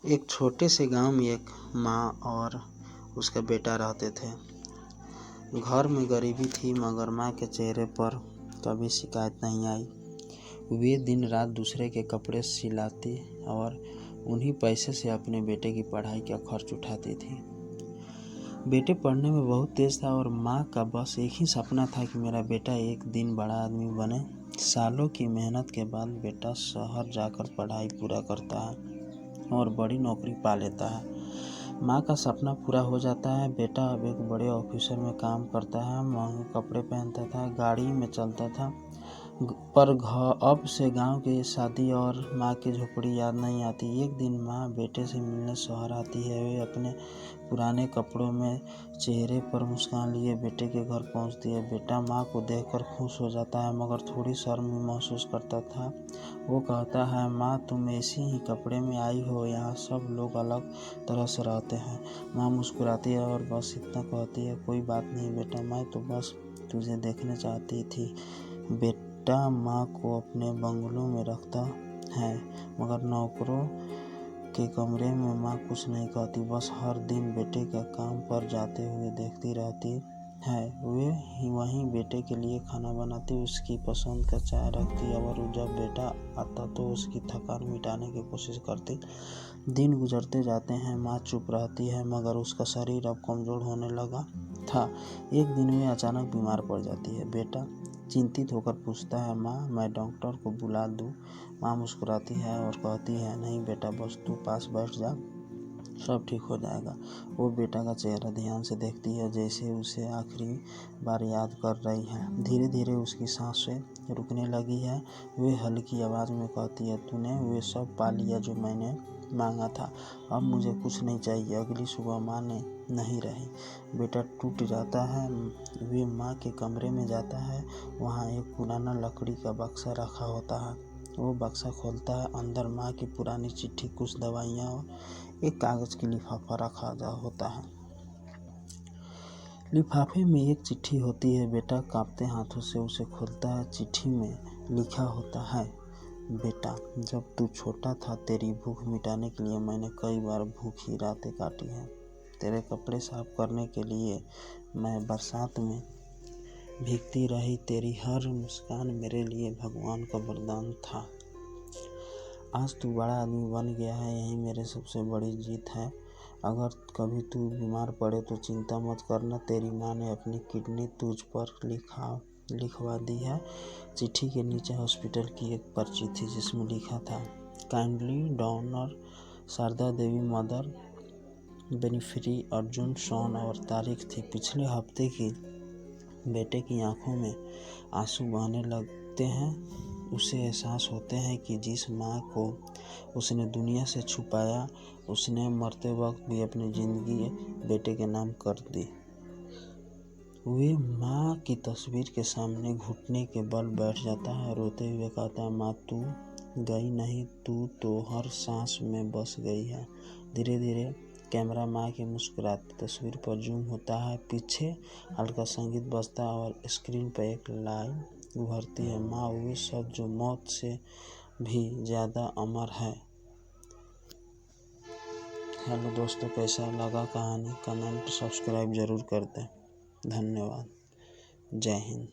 एक छोटे से गांव में एक माँ और उसका बेटा रहते थे। घर में गरीबी थी मगर माँ के चेहरे पर कभी शिकायत नहीं आई। वे दिन रात दूसरे के कपड़े सिलाती और उन्हीं पैसे से अपने बेटे की पढ़ाई का खर्च उठाती थी। बेटे पढ़ने में बहुत तेज था और माँ का बस एक ही सपना था कि मेरा बेटा एक दिन बड़ा आदमी बने। सालों की मेहनत के बाद बेटा शहर जाकर पढ़ाई पूरा करता है और बड़ी नौकरी पा लेता है। माँ का सपना पूरा हो जाता है। बेटा अब एक बड़े ऑफिसर में काम करता है, महंगे कपड़े पहनता था, गाड़ी में चलता था। पर अब से गांव की शादी और माँ की झोपड़ी याद नहीं आती। एक दिन माँ बेटे से मिलने शहर आती है। वे अपने पुराने कपड़ों में चेहरे पर मुस्कान लिए बेटे के घर पहुंचती है। बेटा माँ को देखकर खुश हो जाता है मगर थोड़ी शर्म भी महसूस करता था। वो कहता है, माँ तुम ऐसी ही कपड़े में आई हो, यहाँ सब लोग अलग तरह से रहते हैं। माँ मुस्कुराती है और बस इतना कहती है, कोई बात नहीं बेटा, मैं तो बस तुझे देखने चाहती थी। बेटा माँ को अपने बंगलों में रखता है मगर नौकरों के कमरे में माँ कुछ नहीं कहती, बस हर दिन बेटे के काम पर जाते हुए देखती रहती है। वे वहीं बेटे के लिए खाना बनाती, उसकी पसंद का चाय रखती और जब बेटा आता तो उसकी थकान मिटाने की कोशिश करती। दिन गुजरते जाते हैं, माँ चुप रहती है मगर उसका शरीर अब कमज़ोर होने लगा था। एक दिन वे अचानक बीमार पड़ जाती है। बेटा चिंतित होकर पूछता है, माँ मैं डॉक्टर को बुला दूँ? माँ मुस्कुराती है और कहती है, नहीं बेटा, बस तू पास बैठ जा, सब ठीक हो जाएगा। वो बेटा का चेहरा ध्यान से देखती है जैसे उसे आखिरी बार याद कर रही है। धीरे धीरे उसकी सांसें रुकने लगी है। वे हल्की आवाज़ में कहती है, तूने वे सब पा लिया जो मैंने मांगा था, अब मुझे कुछ नहीं चाहिए। अगली सुबह माँ ने नहीं रही। बेटा टूट जाता है। वे माँ के कमरे में जाता है। वहाँ एक पुराना लकड़ी का बक्सा रखा होता है। वो बक्सा खोलता है। अंदर माँ की पुरानी चिट्ठी, कुछ दवाइयाँ और एक कागज़ की लिफाफा रखा होता है। लिफाफे में एक चिट्ठी होती है। बेटा कांपते हाथों से उसे खोलता है। चिट्ठी में लिखा होता है, बेटा जब तू छोटा था तेरी भूख मिटाने के लिए मैंने कई बार भूखी रातें काटी हैं। तेरे कपड़े साफ करने के लिए मैं बरसात में भीगती रही। तेरी हर मुस्कान मेरे लिए भगवान का वरदान था। आज तू बड़ा आदमी बन गया है, यही मेरे सबसे बड़ी जीत है। अगर कभी तू बीमार पड़े तो चिंता मत करना, तेरी माँ ने अपनी किडनी तुझ पर लिखवा दी है। चिट्ठी के नीचे हॉस्पिटल की एक पर्ची थी जिसमें लिखा था, काइंडली डोनर शारदा देवी, मदर बेनिफिशियरी अर्जुन सोन, और तारीख थी पिछले हफ्ते की। बेटे की आंखों में आंसू बहने लगते हैं। उसे एहसास होते हैं कि जिस माँ को उसने दुनिया से छुपाया, उसने मरते वक्त भी अपनी ज़िंदगी बेटे के नाम कर दी। वे माँ की तस्वीर के सामने घुटने के बल बैठ जाता है। रोते हुए कहता है, माँ तू गई नहीं, तू तो हर सांस में बस गई है। धीरे धीरे कैमरा माँ की मुस्कुराती तस्वीर पर जूम होता है। पीछे हल्का संगीत बजता है और स्क्रीन पर एक लाइन उभरती है, माँ वो सब जो मौत से भी ज़्यादा अमर है। हेलो दोस्तों, कैसा लगा कहानी? कमेंट सब्सक्राइब ज़रूर कर दें। धन्यवाद। जय हिंद।